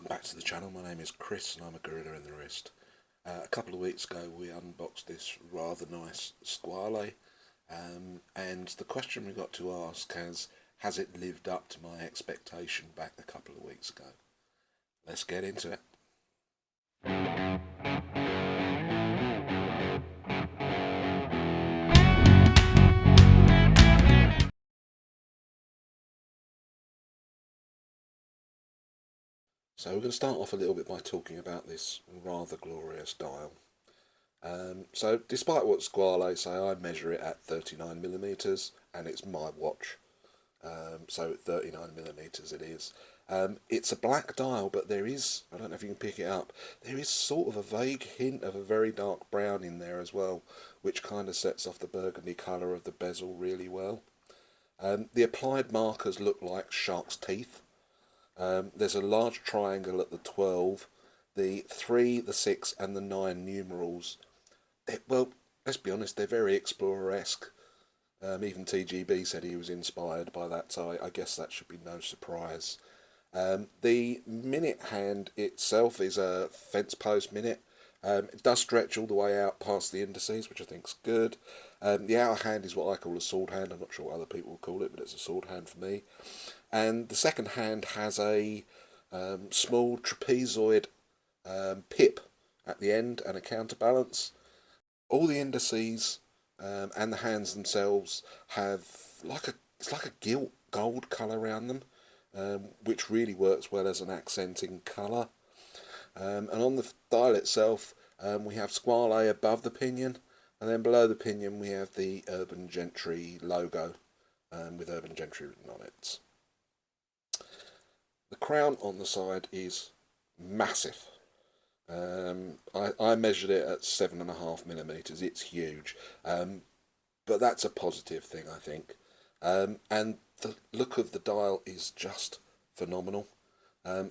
Welcome back to the channel. My name is Chris and I'm a gorilla in the wrist. A couple of weeks ago we unboxed this rather nice Squale, and the question we got to ask has it lived up to my expectation back a couple of weeks ago? Let's get into it. So we're going to start off a little bit by talking about this rather glorious dial. So despite what Squale say, I measure it at 39mm and it's my watch. So 39mm it is. It's a black dial, but there is, I don't know if you can pick it up, there is sort of a vague hint of a very dark brown in there as well, which kind of sets off the burgundy colour of the bezel really well. The applied markers look like shark's teeth. There's a large triangle at the 12, the 3, the 6 and the 9 numerals. Well, let's be honest, they're very Explorer-esque. Even TGV said he was inspired by that, so I guess that should be no surprise. The minute hand itself is a fence post minute. It does stretch all the way out past the indices, which I think is good. The outer hand is what I call a sword hand. I'm not sure what other people will call it, but it's a sword hand for me. And the second hand has a small trapezoid pip at the end and a counterbalance. All the indices and the hands themselves have it's like a gilt gold colour around them, which really works well as an accenting colour. And on the dial itself, we have Squale above the pinion, and then below the pinion we have the Urban Gentry logo with Urban Gentry written on it. The crown on the side is massive. I measured it at 7.5mm. It's huge, but that's a positive thing, I think. And the look of the dial is just phenomenal.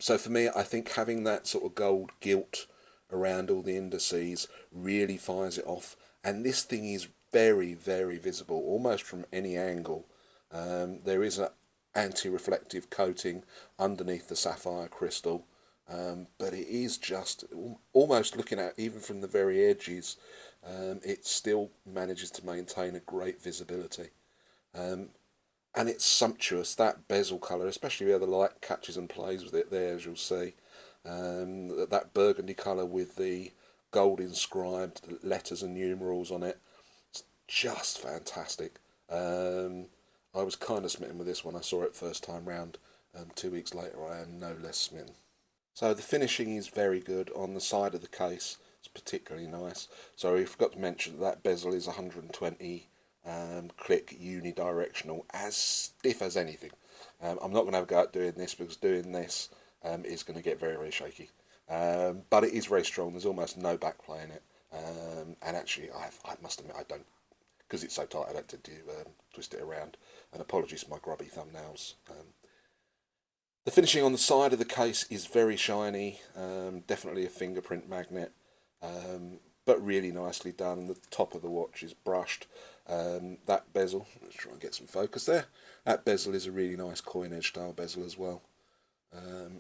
So for me, I think having that sort of gold gilt around all the indices really fires it off. And this thing is very, very visible, almost from any angle. There is an anti-reflective coating underneath the sapphire crystal. But it is just almost looking at, even from the very edges, it still manages to maintain a great visibility. And it's sumptuous, that bezel colour, especially where the light catches and plays with it there, as you'll see. That burgundy colour with the gold inscribed letters and numerals on it. It's just fantastic. I was kind of smitten with this when I saw it first time round. 2 weeks later I am no less smitten. So the finishing is very good on the side of the case. It's particularly nice. Sorry, I forgot to mention that bezel is 120 click unidirectional, as stiff as anything. I'm not going to have a go at doing this because doing this is going to get very, very shaky. But it is very strong. There's almost no backplay in it. And actually, I must admit, I don't, because it's so tight, I don't tend to twist it around. And apologies for my grubby thumbnails. The finishing on the side of the case is very shiny, definitely a fingerprint magnet, but really nicely done. The top of the watch is brushed. That bezel, let's try and get some focus there, that bezel is a really nice coin edge style bezel as well.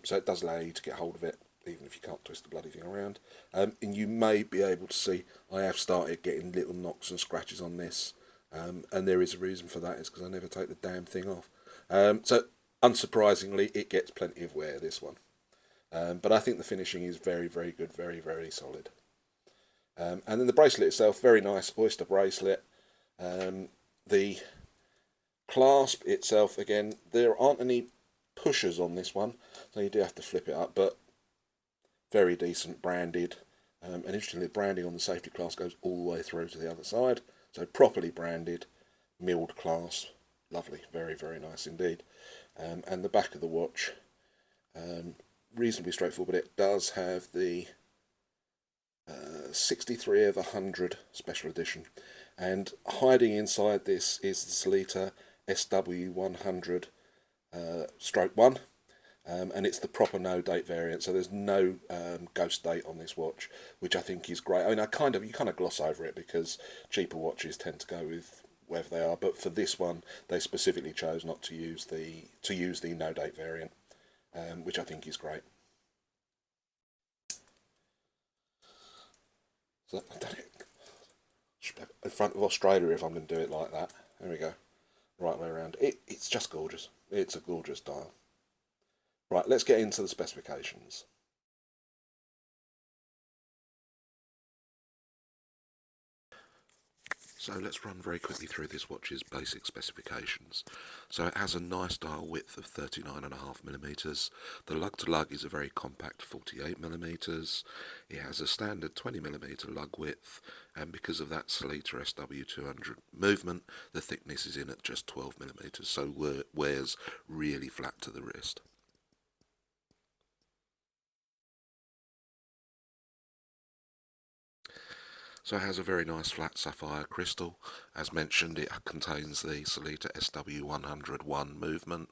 So it does allow you to get hold of it, even if you can't twist the bloody thing around. And you may be able to see, I have started getting little knocks and scratches on this, and there is a reason for that, is because I never take the damn thing off. So unsurprisingly, it gets plenty of wear, this one. But I think the finishing is very, very good, very, very solid. And then the bracelet itself, very nice oyster bracelet. The clasp itself, again, there aren't any pushers on this one, so you do have to flip it up, but very decent, branded. And interestingly, the branding on the safety clasp goes all the way through to the other side, so properly branded, milled clasp. Lovely, very, very nice indeed. And the back of the watch, reasonably straightforward, but it does have the 63 of 100 special edition, and hiding inside this is the Sellita SW200-1, and it's the proper no date variant, so there's no ghost date on this watch, which I think is great. I mean, you kind of gloss over it because cheaper watches tend to go with wherever they are, but for this one they specifically chose not to use the no date variant, which I think is great. So I've done it in front of Australia if I'm going to do it like that. There we go. Right way around. It's just gorgeous. It's a gorgeous dial. Right, let's get into the specifications. So let's run very quickly through this watch's basic specifications. So it has a nice dial width of 39.5mm. The lug to lug is a very compact 48mm. It has a standard 20mm lug width, and because of that Sellita SW200 movement, the thickness is in at just 12mm, so wears really flat to the wrist. So it has a very nice flat sapphire crystal. As mentioned, it contains the Sellita SW200-1 movement.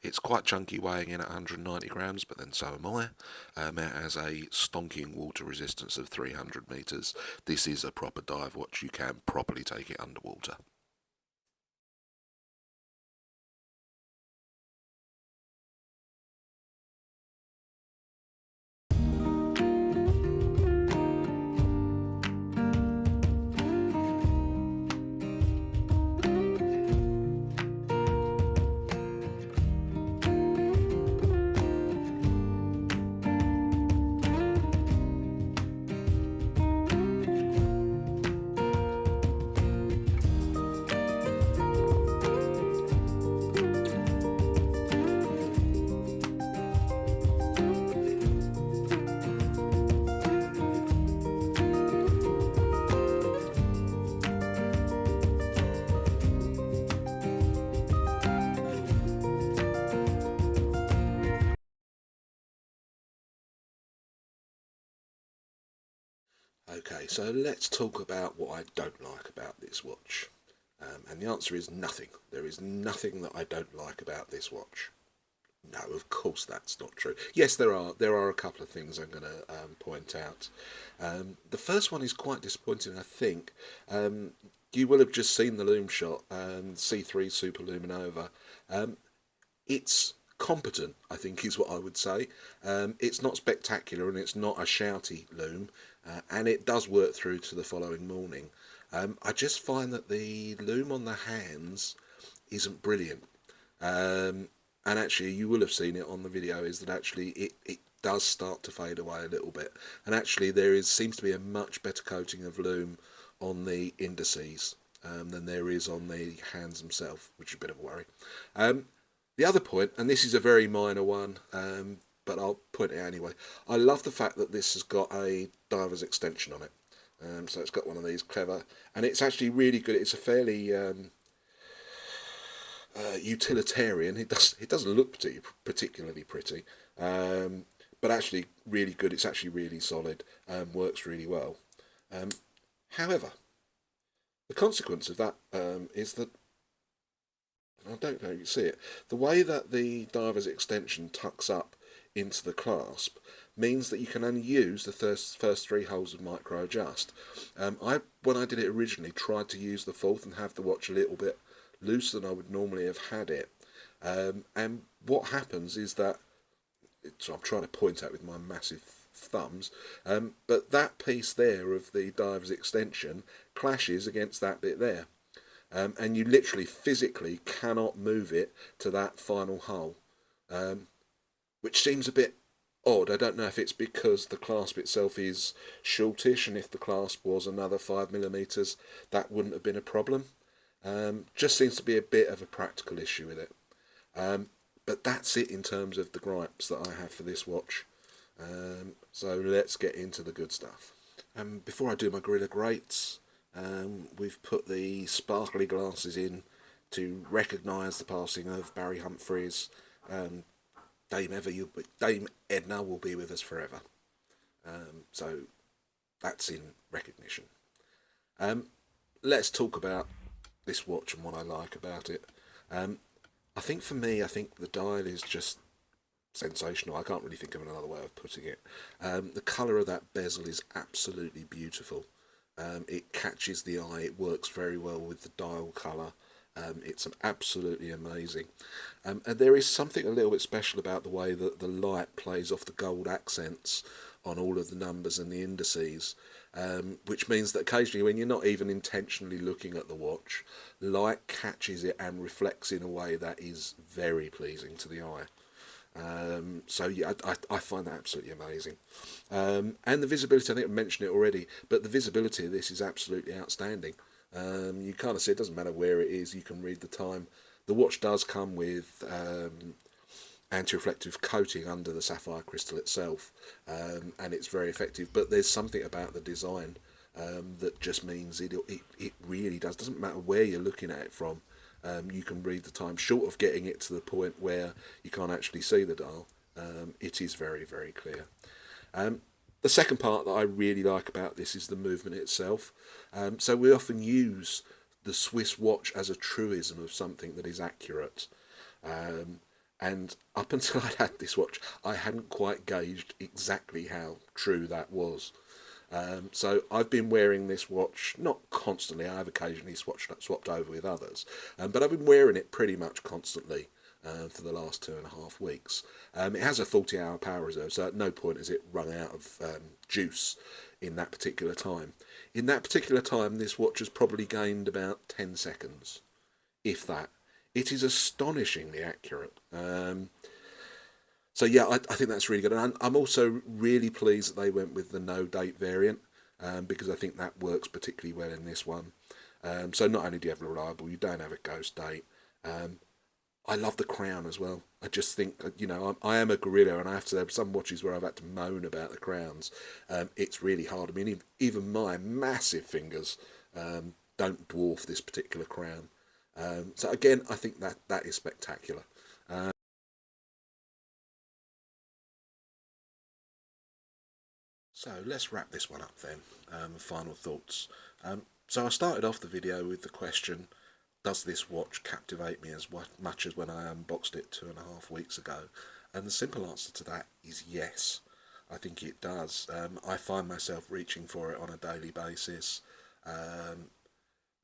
It's quite chunky, weighing in at 190 grams, but then so am I. It has a stonking water resistance of 300 metres. This is a proper dive watch. You can properly take it underwater. Okay, so let's talk about what I don't like about this watch. And the answer is nothing. There is nothing that I don't like about this watch. No, of course that's not true. Yes, there are a couple of things I'm going to point out. The first one is quite disappointing, I think. You will have just seen the loom shot, C3 Super Luminova. It's competent, I think is what I would say. It's not spectacular and it's not a shouty loom, and it does work through to the following morning. I just find that the loom on the hands isn't brilliant. And actually you will have seen it on the video, is that actually it does start to fade away a little bit, and actually seems to be a much better coating of loom on the indices than there is on the hands themselves, which is a bit of a worry. The other point, and this is a very minor one, but I'll point it out anyway, I love the fact that this has got a diver's extension on it. So it's got one of these clever, and it's actually really good. It's a fairly utilitarian. It doesn't look particularly pretty, but actually really good. It's actually really solid. Works really well. However, the consequence of that is that, I don't know if you see it, the way that the diver's extension tucks up into the clasp means that you can only use the first three holes of micro adjust. When I did it originally, tried to use the fourth and have the watch a little bit looser than I would normally have had it, and what happens is that, so I'm trying to point out with my massive thumbs, but that piece there of the diver's extension clashes against that bit there, and you literally physically cannot move it to that final hole, which seems a bit odd. I don't know if it's because the clasp itself is shortish, and if the clasp was another 5mm that wouldn't have been a problem. Just seems to be a bit of a practical issue with it. But that's it in terms of the gripes that I have for this watch. So let's get into the good stuff. Before I do my Gorilla Greats, we've put the sparkly glasses in to recognise the passing of Barry Humphries. Dame Edna will be with us forever. So that's in recognition. Let's talk about this watch and what I like about it. I think for me, I think the dial is just sensational. I can't really think of another way of putting it. The colour of that bezel is absolutely beautiful. It catches the eye. It works very well with the dial colour. It's absolutely amazing. And there is something a little bit special about the way that the light plays off the gold accents on all of the numbers and the indices, which means that occasionally when you're not even intentionally looking at the watch, light catches it and reflects in a way that is very pleasing to the eye. So yeah, I find that absolutely amazing. And the visibility, I think I mentioned it already, but the visibility of this is absolutely outstanding. You kind of see it doesn't matter where it is, you can read the time. The watch does come with anti-reflective coating under the sapphire crystal itself, and it's very effective, but there's something about the design that just means it really doesn't matter where you're looking at it from. You can read the time, short of getting it to the point where you can't actually see the dial. It is very, very clear. The second part that I really like about this is the movement itself. So we often use the Swiss watch as a truism of something that is accurate. And up until I had this watch, I hadn't quite gauged exactly how true that was. So I've been wearing this watch, not constantly, I have occasionally swapped over with others, but I've been wearing it pretty much constantly for the last 2.5 weeks. It has a 40-hour power reserve, so at no point has it run out of juice in that particular time. In that particular time, this watch has probably gained about 10 seconds, if that. It is astonishingly accurate. So yeah, I think that's really good. And I'm also really pleased that they went with the no date variant, because I think that works particularly well in this one. So not only do you have reliable, you don't have a ghost date. I love the crown as well. I just think, you know, I am a gorilla, and I have to have some watches where I've had to moan about the crowns. It's really hard. I mean, even my massive fingers don't dwarf this particular crown. So again, I think that is spectacular. So let's wrap this one up then. Final thoughts. So I started off the video with the question, does this watch captivate me as much as when I unboxed it 2.5 weeks ago? And the simple answer to that is yes. I think it does. I find myself reaching for it on a daily basis.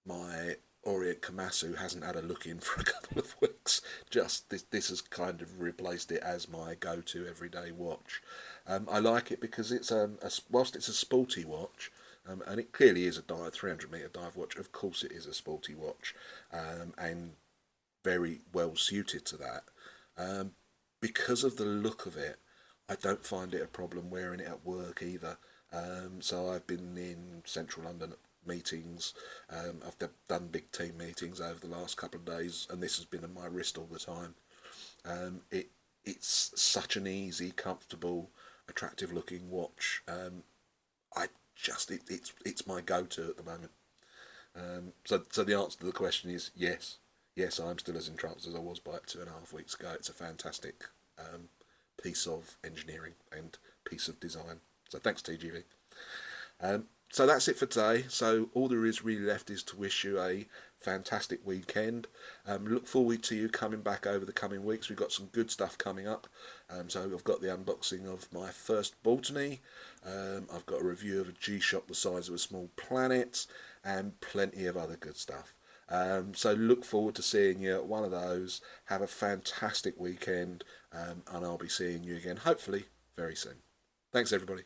My Orient Kamasu hasn't had a look in for a couple of weeks. Just this has kind of replaced it as my go-to everyday watch. I like it because it's whilst it's a sporty watch, and it clearly is a 300-meter dive watch. Of course, it is a sporty watch, and very well suited to that. Because of the look of it, I don't find it a problem wearing it at work either. So I've been in central London meetings. I've done big team meetings over the last couple of days, and this has been on my wrist all the time. It's such an easy, comfortable, attractive looking watch. It's my go-to at the moment. So the answer to the question is yes. Yes, I'm still as entranced as I was by it 2.5 weeks ago. It's a fantastic piece of engineering and piece of design. So thanks, TGV. So that's it for today. So all there is really left is to wish you a fantastic weekend. Look forward to you coming back over the coming weeks. We've got some good stuff coming up. So I've got the unboxing of my first Baltony. I've got a review of a G-Shock the size of a small planet, and plenty of other good stuff. So look forward to seeing you at one of those. Have a fantastic weekend, and I'll be seeing you again, hopefully, very soon. Thanks, everybody.